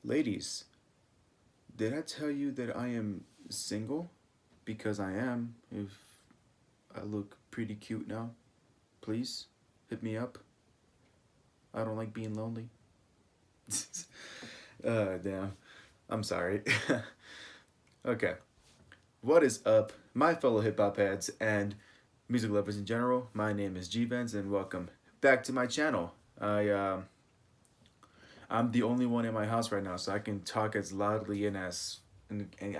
Ladies, did I tell you that I am single? Because I am. If I look pretty cute now, please hit me up. I don't like being lonely. Damn. I'm sorry. Okay. What is up, my fellow hip hop heads and music lovers in general? My name is G Vans, and welcome back to my channel. I'm the only one in my house right now, so I can talk as loudly and I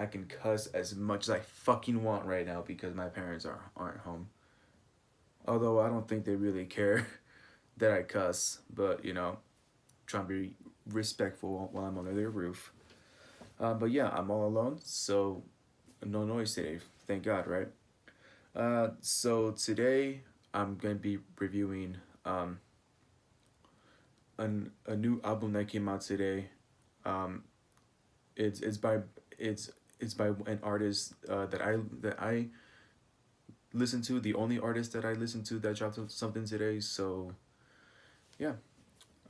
can cuss as much as I fucking want right now because my parents aren't home. Although I don't think they really care that I cuss, but trying to be respectful while I'm under their roof. But yeah, I'm all alone, so no noise today. Thank God, right? So today I'm gonna be reviewing a new album that came out today. Um, it's by it's it's by an artist that I listen to, the only artist that I listen to that dropped something today. So yeah,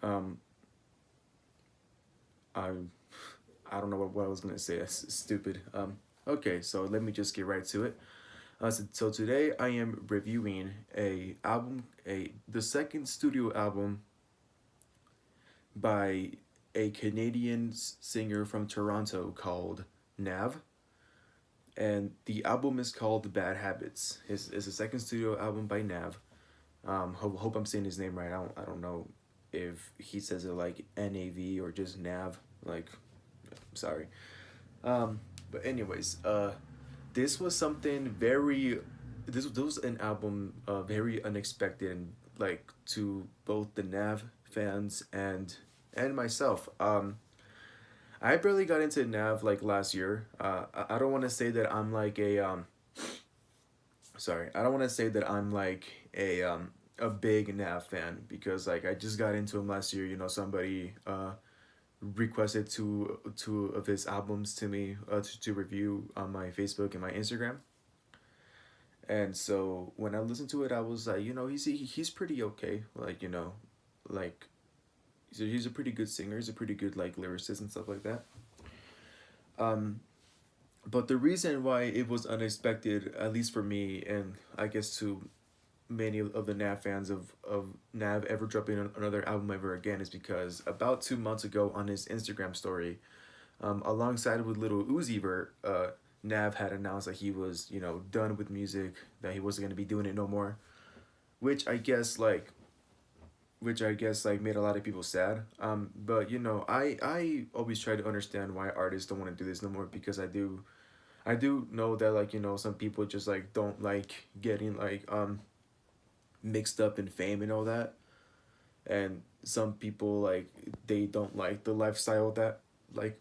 um, I I don't know what I was gonna say. That's stupid. Okay, so let me just get right to it. So today I am reviewing the second studio album by a Canadian singer from Toronto called NAV, and the album is called Bad Habits. It's a second studio album by Nav. Hope I'm saying his name right. I don't know if he says it like NAV or just Nav. Like, sorry. But anyways, this was something very. This was an album very unexpected and like to both the Nav fans and myself. I barely got into Nav like last year. I don't want to say that I'm like sorry, I don't want to say that I'm like a big Nav fan because like I just got into him last year. Somebody requested two of his albums to me to review on my Facebook and my Instagram. And so when I listened to it, I was like, he's pretty okay. Like like he's a pretty good singer. He's a pretty good like lyricist and stuff like that. Um, but the reason why it was unexpected, at least for me, and I guess to many of the Nav fans of Nav ever dropping another album ever again, is because about 2 months ago on his Instagram story, alongside with Little Uzi Vert, Nav had announced that he was done with music, that he wasn't gonna be doing it no more, which I guess like made a lot of people sad. But I always try to understand why artists don't want to do this no more because I do know that like some people just like don't like getting like mixed up in fame and all that, and some people like they don't like the lifestyle that like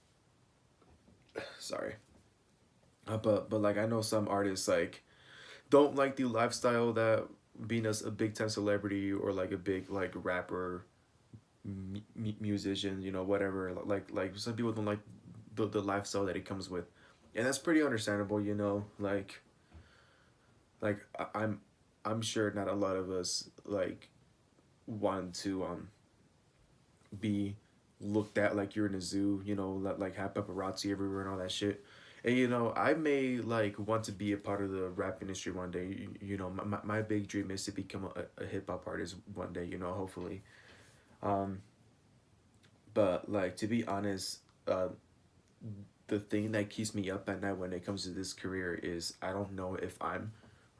sorry, but like I know some artists like don't like the lifestyle that being a big time celebrity or like a big like rapper, musician, whatever. Like some people don't like the lifestyle that it comes with, and that's pretty understandable. I'm sure not a lot of us like want to be looked at like you're in a zoo, like have paparazzi everywhere and all that shit. And I may like want to be a part of the rap industry one day. My big dream is to become a hip hop artist one day, hopefully. Um, but like to be honest, the thing that keeps me up at night when it comes to this career is I don't know if I'm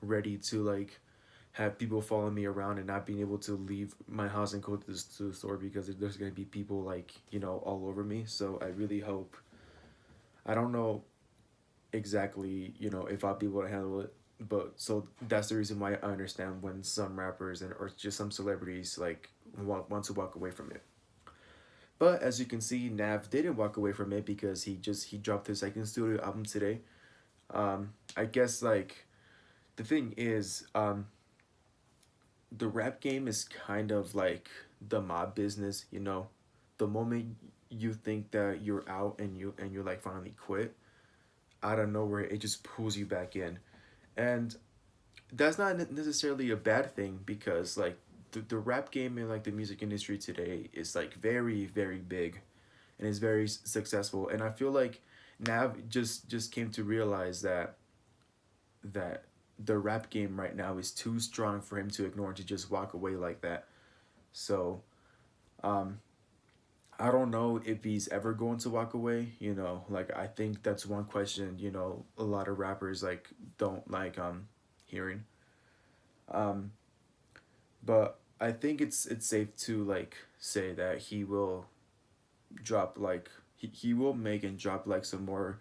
ready to like have people following me around and not being able to leave my house and go to the store because there's gonna be people like all over me. So I really hope. I don't know exactly if I'll be able to handle it, but so that's the reason why I understand when some rappers and or just some celebrities like want to walk away from it. But as you can see, Nav didn't walk away from it because he dropped his second studio album today. I guess like the thing is, the rap game is kind of like the mob business. The moment you think that you're out and you're like finally quit, out of nowhere it just pulls you back in, and that's not necessarily a bad thing because like the rap game and like the music industry today is like very very big, and is very successful. And I feel like Nav just came to realize that the rap game right now is too strong for him to ignore and to just walk away like that. So um, I don't know if he's ever going to walk away. You know, like I think that's one question. You know, a lot of rappers like don't like hearing. Um, but I think it's safe to like say that he will drop like he will make and drop like some more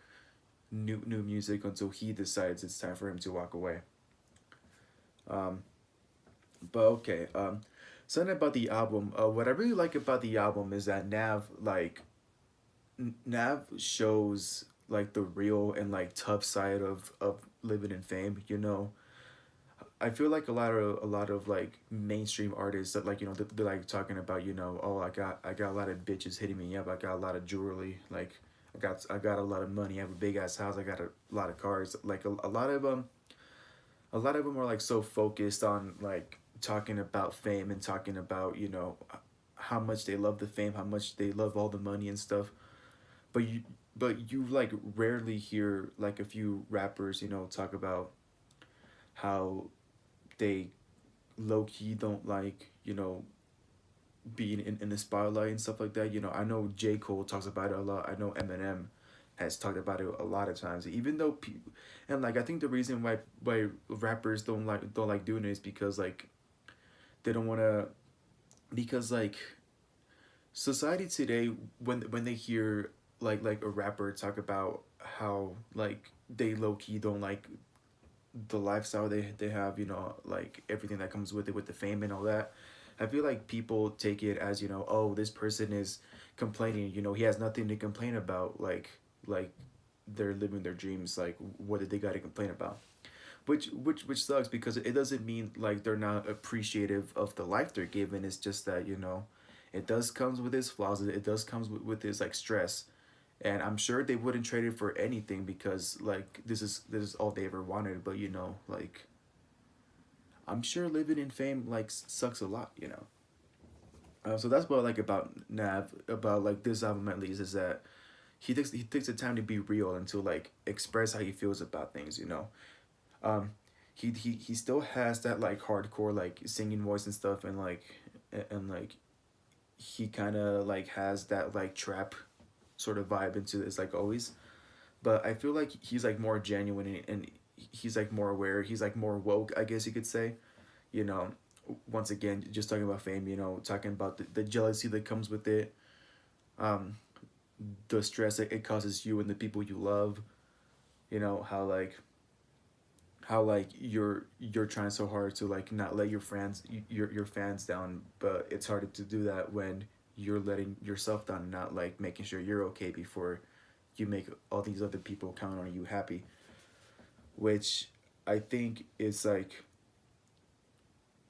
new music until he decides it's time for him to walk away. Um, but okay, something about the album. What I really like about the album is that Nav shows like the real and like tough side of living in fame. You know, I feel like a lot of like mainstream artists that like they're like talking about oh I got a lot of bitches hitting me up, I got a lot of jewelry, like I got a lot of money, I have a big ass house, I got a lot of cars, like a lot of them are like so focused on like talking about fame and talking about how much they love the fame, how much they love all the money and stuff, but you like rarely hear like a few rappers talk about how they low key don't like being in the spotlight and stuff like that. I know J. Cole talks about it a lot. I know Eminem has talked about it a lot of times. Even though people, and like I think the reason why rappers don't like doing it is because like they don't want to, because like society today, when they hear like a rapper talk about how like they low key don't like the lifestyle they have, like everything that comes with it, with the fame and all that. I feel like people take it as oh, this person is complaining. He has nothing to complain about. Like they're living their dreams. Like what did they got to complain about? Which sucks because it doesn't mean like they're not appreciative of the life they're given. It's just that it does comes with its flaws. It does comes with its like stress, and I'm sure they wouldn't trade it for anything because like this is all they ever wanted. But like I'm sure living in fame like sucks a lot. So that's what I like about Nav, about like this album at least, is that he takes the time to be real and to like express how he feels about things. Um, he still has that like hardcore like singing voice and stuff, and like like he kind of like has that like trap sort of vibe into this like always. But I feel like he's like more genuine, and he's like more aware. He's like more woke, I guess you could say. You know, once again, just talking about fame. Talking about the jealousy that comes with it, um, the stress that it causes you and the people you love. How like you're trying so hard to like not let your fans down, but it's harder to do that when you're letting yourself down and not like making sure you're okay before you make all these other people count on you happy, which I think is like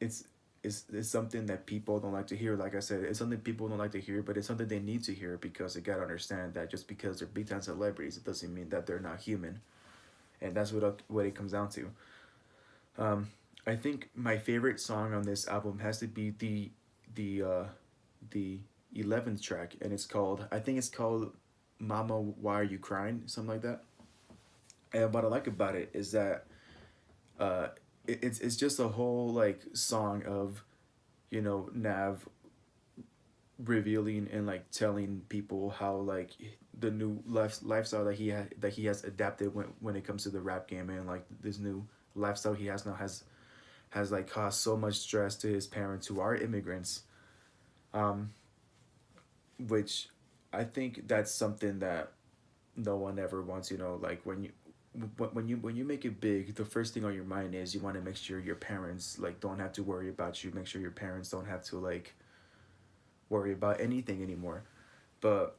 it's it's something that people don't like to hear. Like I said, it's something people don't like to hear, but it's something they need to hear because they gotta understand that just because they're big time celebrities, it doesn't mean that they're not human, and that's what it comes down to. Um, I think my favorite song on this album has to be the 11th track, and I think it's called "Mama, Why Are You Crying?" Something like that. And what I like about it is that uh, it's just a whole like song of Nav revealing and like telling people how like the new lifestyle that he has adapted when it comes to the rap game, and like this new lifestyle he has now has like caused so much stress to his parents who are immigrants, um which I think that's something that no one ever wants. Like when you make it big, the first thing on your mind is you want to make sure your parents like don't have to worry about you, make sure your parents don't have to like worry about anything anymore. But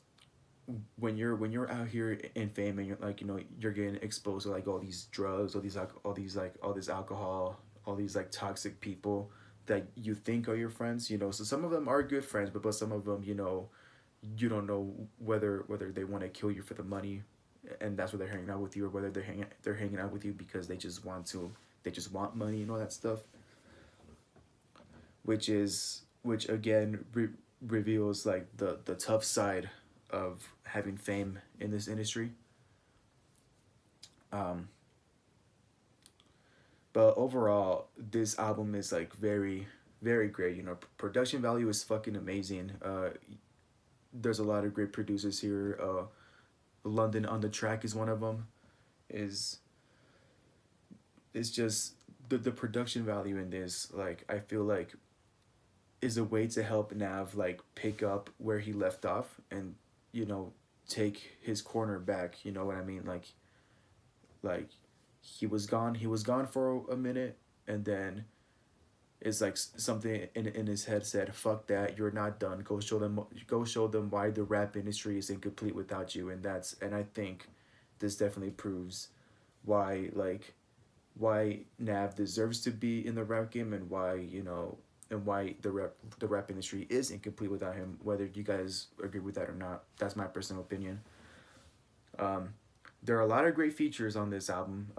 when you're out here in fame, and you're like you're getting exposed to like all these drugs, all this alcohol, all these like toxic people that you think are your friends. So some of them are good friends, but some of them you don't know whether they want to kill you for the money, and that's why they're hanging out with you, or whether they're hanging out with you because they just want money and all that stuff, which again reveals like the tough side of having fame in this industry. Um, but overall, this album is like very, very great. You know, production value is fucking amazing. There's a lot of great producers here. London on the Track is one of them. Is it's just the production value in this. Like I feel like is a way to help Nav like pick up where he left off and you know take his corner back. You know what I mean? Like he was gone for a minute, and then it's like something in his head said, "Fuck that! You're not done. Go show them why the rap industry is incomplete without you." And I think this definitely proves why why Nav deserves to be in the rap game, and why and why the rap industry is incomplete without him. Whether you guys agree with that or not, that's my personal opinion. Um, there are a lot of great features on this album.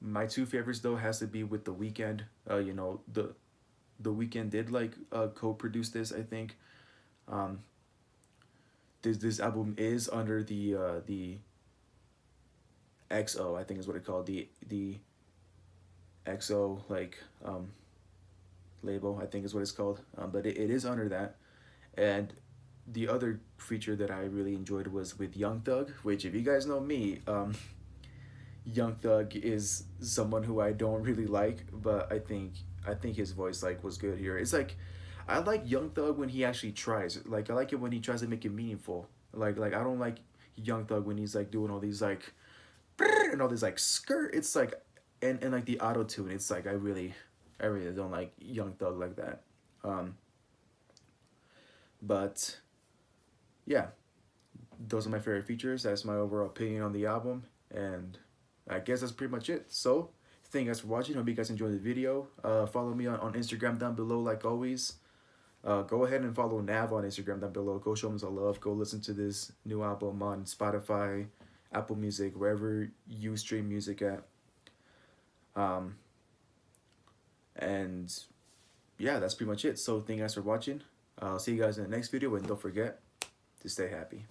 My two favorites though has to be with The Weeknd. The Weeknd did like co-produce this, I think. Um, this album is under the XO, I think is what it called, the XO label, I think is what it's called. But it is under that. And the other feature that I really enjoyed was with Young Thug, which if you guys know me, Young Thug is someone who I don't really like, but I think his voice like was good here. It's like I like Young Thug when he actually tries. Like I like it when he tries to make it meaningful. Like I don't like Young Thug when he's like doing all these like and all this like skirt. It's like and like the auto tune. It's like I really don't like Young Thug like that. Um, but yeah, those are my favorite features. That's my overall opinion on the album, and I guess that's pretty much it. So thank you guys for watching. Hope you guys enjoyed the video. Follow me on Instagram down below like always. Go ahead and follow Nav on Instagram down below. Go show him some love. Go listen to this new album on Spotify, Apple Music, wherever you stream music at. Um, and yeah, that's pretty much it. So thank you guys for watching. I'll see you guys in the next video, and don't forget to stay happy.